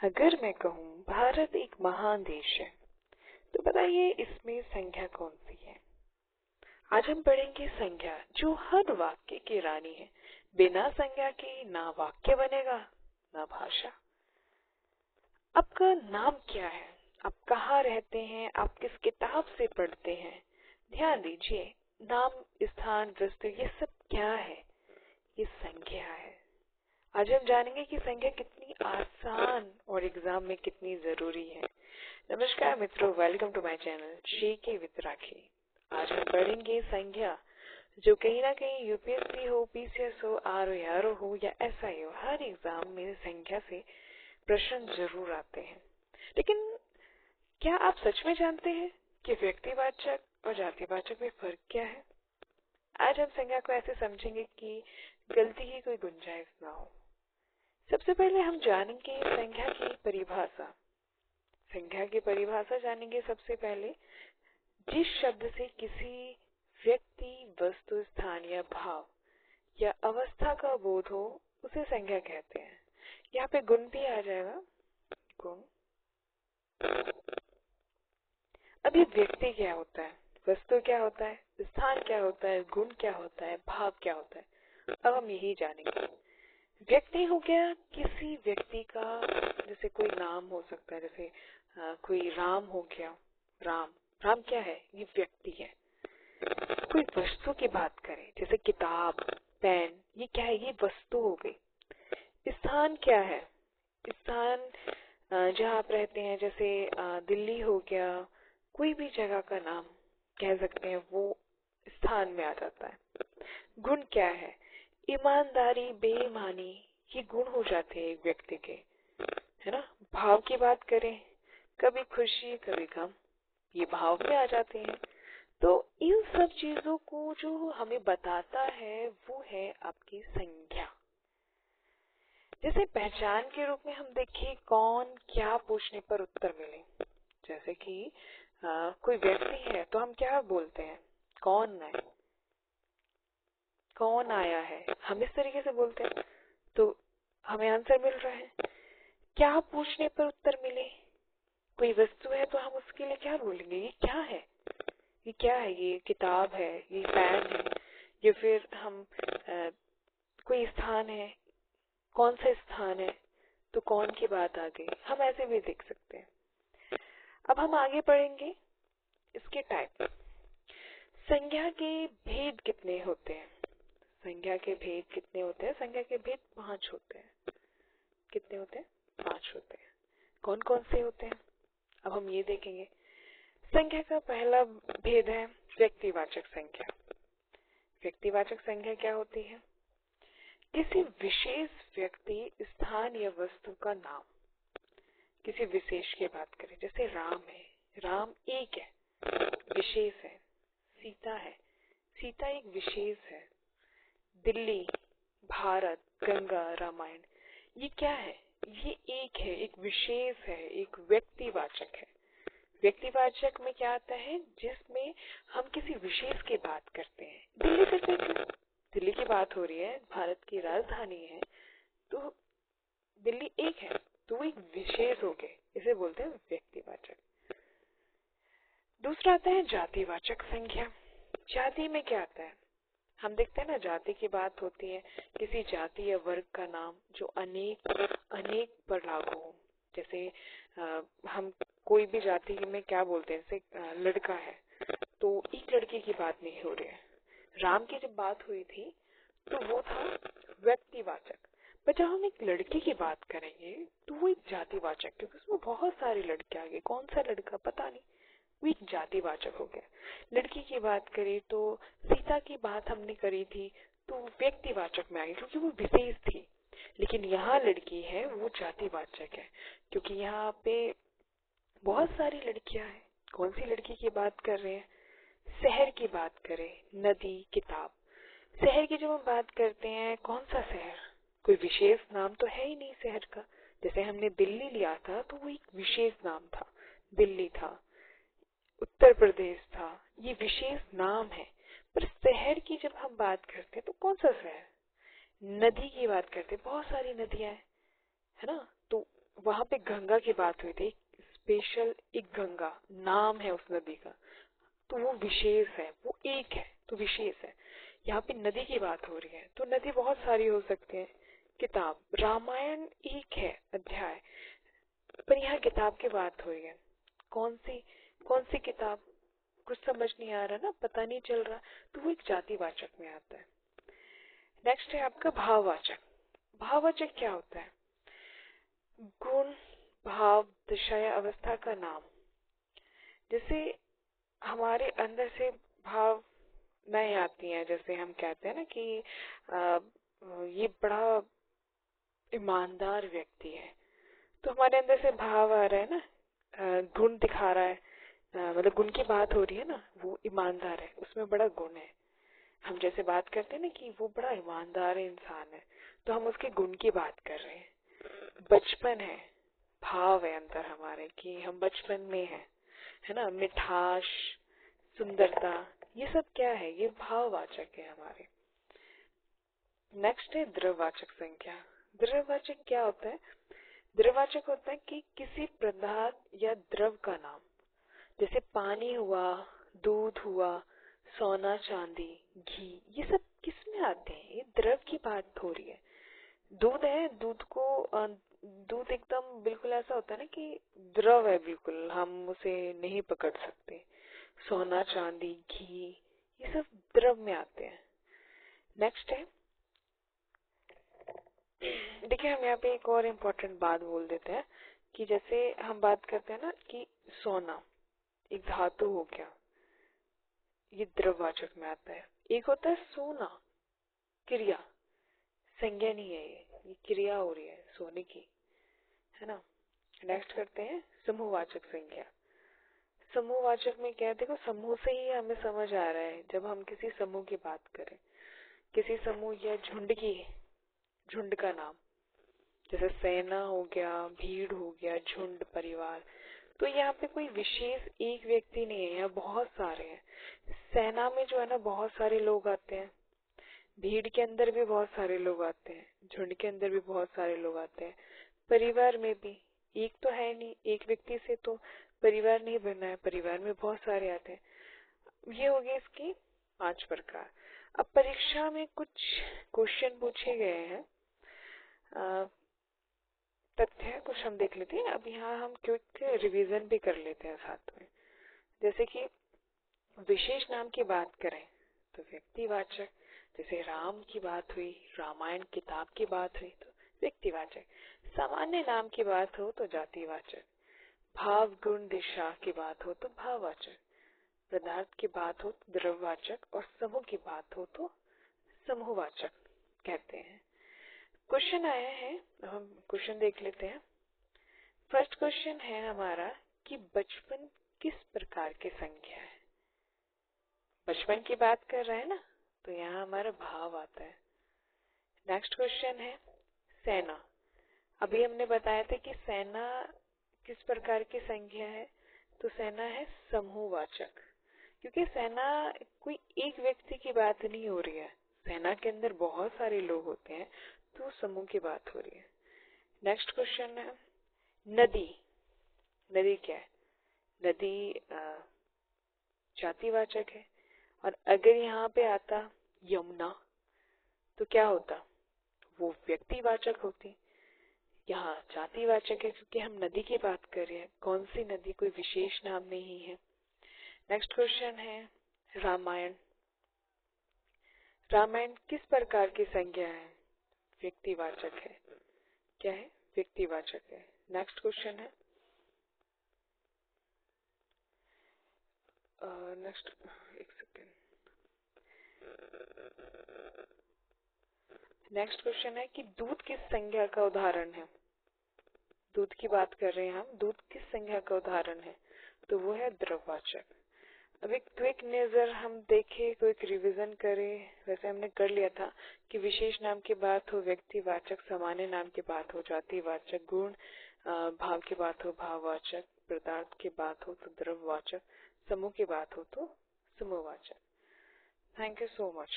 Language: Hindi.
अगर मैं कहूँ भारत एक महान देश है, तो बताइए इसमें संज्ञा कौन सी है। आज हम पढ़ेंगे संज्ञा, जो हर वाक्य की रानी है। बिना संज्ञा के ना वाक्य बनेगा ना भाषा। आपका नाम क्या है, आप कहाँ रहते हैं, आप किस किताब से पढ़ते हैं। ध्यान दीजिए, नाम, स्थान, वस्तु, ये सब क्या है? ये संज्ञा है। आज हम जानेंगे कि संज्ञा कितनी आसान और एग्जाम में कितनी जरूरी है। नमस्कार मित्रों, welcome to my channel JK with Rakhi. आज हम पढ़ेंगे संज्ञा, जो कहीं ना कहीं यूपीएससी हो, पीसीएस हो, आरओ हो या एसआई हो, हर एग्जाम में संज्ञा से प्रश्न जरूर आते हैं। लेकिन क्या आप सच में जानते हैं कि व्यक्तिवाचक और जातिवाचक में फर्क क्या है? आज हम संज्ञा को ऐसे समझेंगे कि गलती की कोई गुंजाइश ना हो। सबसे पहले हम जानेंगे संज्ञा की परिभाषा। संज्ञा की परिभाषा जानेंगे सबसे पहले। जिस शब्द से किसी व्यक्ति, वस्तु, स्थान या भाव या अवस्था का बोध हो, उसे संज्ञा कहते हैं। यहाँ पे गुण भी आ जाएगा, गुण। अब ये व्यक्ति क्या होता है, वस्तु क्या होता है, स्थान क्या होता है, गुण क्या होता है, भाव क्या होता है, अब हम यही जानेंगे। व्यक्ति हो गया किसी व्यक्ति का, जैसे कोई नाम हो सकता है, जैसे कोई राम हो गया। राम, राम क्या है? ये व्यक्ति है। कोई वस्तु की बात करें, जैसे किताब, पेन, ये क्या है? ये वस्तु हो गई। स्थान क्या है? स्थान जहाँ आप रहते हैं, जैसे दिल्ली हो गया, कोई भी जगह का नाम कह सकते हैं, वो स्थान में आ जाता है। गुण क्या है? ईमानदारी, बेईमानी, ये गुण हो जाते हैं एक व्यक्ति के, है ना। भाव की बात करें, कभी खुशी कभी गम, ये भाव में आ जाते हैं। तो इन सब चीजों को जो हमें बताता है वो है आपकी संज्ञा। जैसे पहचान के रूप में हम देखें, कौन क्या पूछने पर उत्तर मिले। जैसे कि कोई व्यक्ति है तो हम क्या बोलते हैं? कौन है, कौन आया है, हम इस तरीके से बोलते हैं, तो हमें आंसर मिल रहा है। क्या पूछने पर उत्तर मिले, कोई वस्तु है तो हम उसके लिए क्या बोलेंगे? ये क्या है, ये क्या है? ये किताब है, ये पेन है। या फिर हम कोई स्थान है, कौन सा स्थान है, तो कौन की बात आ गई, हम ऐसे भी देख सकते हैं। अब हम आगे पढ़ेंगे इसके टाइप। संज्ञा के भेद कितने होते हैं? संज्ञा के भेद कितने होते हैं? संज्ञा के भेद 5 होते हैं। कितने होते हैं? 5 होते हैं। कौन कौन से होते हैं, अब हम ये देखेंगे। संज्ञा का पहला भेद है व्यक्तिवाचक संज्ञा। व्यक्तिवाचक संज्ञा क्या होती है? किसी विशेष व्यक्ति, स्थान या वस्तु का नाम। किसी विशेष की बात करें, जैसे राम है, राम एक है, विशेष है। सीता है, सीता एक विशेष है। दिल्ली, भारत, गंगा, रामायण, ये क्या है? ये एक है, एक विशेष है, एक व्यक्तिवाचक है। व्यक्तिवाचक में क्या आता है? जिसमें हम किसी विशेष की बात करते हैं। दिल्ली से क्यों? दिल्ली की बात हो रही है, भारत की राजधानी है, तो दिल्ली एक है, तो वो एक विशेष हो गए, इसे बोलते हैं व्यक्तिवाचक। दूसरा आता है जातिवाचक संज्ञा। जाति में क्या आता है? हम देखते हैं ना, जाति की बात होती है किसी जाति या वर्ग का नाम जो अनेक अनेक पर लागू हो। जैसे हम कोई भी जाति में क्या बोलते हैं, जैसे लड़का है तो एक लड़के की बात नहीं हो रही है। राम की जब बात हुई थी तो वो था व्यक्तिवाचक, पर जब हम एक लड़के की बात करेंगे तो वो एक जातिवाचक, क्योंकि उसमें बहुत सारे लड़के आ गए, कौन सा लड़का पता नहीं, वो एक जातिवाचक हो गया। लड़की की बात करें तो सीता की बात हमने करी थी, तो व्यक्तिवाचक में आ गई क्योंकि वो विशेष थी। लेकिन यहाँ लड़की है वो जातिवाचक है, क्योंकि यहाँ पे बहुत सारी लड़कियां हैं। कौन सी लड़की की बात कर रहे हैं? शहर की बात करें, नदी, किताब। शहर की जब हम बात करते हैं, कौन सा शहर? कोई विशेष नाम तो है ही नहीं शहर का। जैसे हमने दिल्ली लिया था तो वो एक विशेष नाम था, दिल्ली था, उत्तर प्रदेश था, ये विशेष नाम है। पर शहर की जब हम बात करते हैं तो कौन सा शहर? नदी की बात करते हैं, बहुत सारी नदियां हैं, है ना, तो वहां पे गंगा की बात हुई थी, स्पेशल एक गंगा नाम है उस नदी का, तो वो विशेष है, वो एक है तो विशेष है। यहाँ पे नदी की बात हो रही है तो नदी बहुत सारी हो सकती है। किताब रामायण एक है अध्याय, पर यहाँ किताब की बात हो रही है। कौन सी किताब, कुछ समझ नहीं आ रहा ना, पता नहीं चल रहा, तो वो एक जातिवाचक में आता है। नेक्स्ट है आपका भाववाचक। भाववाचक क्या होता है? गुण, भाव, दशा या अवस्था का नाम। जैसे हमारे अंदर से भावनाएं आती हैं, जैसे हम कहते हैं ना कि ये बड़ा ईमानदार व्यक्ति है, तो हमारे अंदर से भाव आ रहा है ना, गुण दिखा रहा है, मतलब गुण की बात हो रही है ना, वो ईमानदार है, उसमें बड़ा गुण है। हम जैसे बात करते हैं ना कि वो बड़ा ईमानदार इंसान है, तो हम उसके गुण की बात कर रहे हैं। बचपन है, भाव है अंदर हमारे कि हम बचपन में हैं, है ना, मिठास, सुंदरता, ये सब क्या है? ये भाववाचक है हमारे। नेक्स्ट है द्रव्यवाचक संख्या। द्रव्यवाचक क्या होता है? द्रव्यवाचक होता है कि किसी पदार्थ या द्रव का नाम, जैसे पानी हुआ, दूध हुआ, सोना चांदी, घी, ये सब किस में आते हैं? ये द्रव की बात हो रही है। दूध है, दूध एकदम बिल्कुल ऐसा होता है ना कि द्रव है, बिल्कुल हम उसे नहीं पकड़ सकते। सोना चांदी घी, ये सब द्रव में आते हैं। नेक्स्ट है, देखिए हम यहाँ पे एक और इम्पोर्टेंट बात बोल देते हैं कि जैसे हम बात करते हैं ना कि सोना एक धातु हो गया, ये द्रववाचक में आता है। एक होता है सोना, क्रिया, संज्ञा नहीं है, ये क्रिया हो रही है सोने की, है ना। नेक्स्ट करते हैं समूहवाचक संज्ञा। समूहवाचक में क्या है? देखो समूह से ही हमें समझ आ रहा है, जब हम किसी समूह की बात करें, किसी समूह या झुंड का नाम, जैसे सेना हो गया, भीड़ हो गया, झुंड, परिवार, तो यहाँ पे कोई विशेष एक व्यक्ति नहीं है, यहाँ बहुत सारे हैं। सेना में जो है ना बहुत सारे लोग आते हैं, भीड़ के अंदर भी बहुत सारे लोग आते हैं, झुंड के अंदर भी बहुत सारे लोग आते हैं, परिवार में भी एक तो है नहीं, एक व्यक्ति से तो परिवार नहीं बनना है, परिवार में बहुत सारे आते हैं। ये हो गए इसकी 5 प्रकार। अब परीक्षा में कुछ क्वेश्चन पूछे गए हैं, तथ्य कुछ हम देख लेते हैं। अब यहाँ हम क्विक रिवीजन भी कर लेते हैं साथ में। जैसे कि विशेष नाम की बात करें तो व्यक्तिवाचक, जैसे राम की बात हुई, रामायण किताब की बात हुई तो व्यक्तिवाचक। सामान्य नाम की बात हो तो जातिवाचक, भाव गुण दिशा की बात हो तो भाववाचक, पदार्थ की बात हो तो द्रव्यवाचक, और समूह की बात हो तो समूहवाचक कहते हैं। क्वेश्चन आया है, हम क्वेश्चन देख लेते हैं। फर्स्ट क्वेश्चन है हमारा कि बचपन किस प्रकार की संख्या है? बचपन की बात कर रहे हैं ना, तो यहाँ हमारा भाव आता है। नेक्स्ट क्वेश्चन है सेना। अभी हमने बताया था कि सेना किस प्रकार की संख्या है, तो सेना है समूहवाचक, क्योंकि सेना कोई एक व्यक्ति की बात नहीं हो रही है, सेना के अंदर बहुत सारे लोग होते हैं, तो समूह की बात हो रही है। नेक्स्ट क्वेश्चन है नदी। नदी क्या है? नदी जातिवाचक है, और अगर यहाँ पे आता यमुना तो क्या होता? वो व्यक्तिवाचक होती। यहाँ जातिवाचक है क्योंकि हम नदी की बात कर रहे हैं। कौन सी नदी? कोई विशेष नाम नहीं है। नेक्स्ट क्वेश्चन है रामायण। रामायण किस प्रकार की संज्ञा है? व्यक्तिवाचक है। क्या है? व्यक्तिवाचक है। नेक्स्ट क्वेश्चन है नेक्स्ट, एक सेकेंड। नेक्स्ट क्वेश्चन है कि दूध किस संज्ञा का उदाहरण है? दूध की बात कर रहे हैं हम, दूध किस संज्ञा का उदाहरण है? तो वो है द्रववाचक। अब एक क्विक नजर हम देखें, क्विक रिवीजन करें। वैसे हमने कर लिया था कि विशेष नाम की बात हो व्यक्तिवाचक, सामान्य नाम की बात हो जातिवाचक, गुण भाव की बात हो भाववाचक, पदार्थ की बात हो तो द्रववाचक, समूह की बात हो तो समूहवाचक। Thank you so much.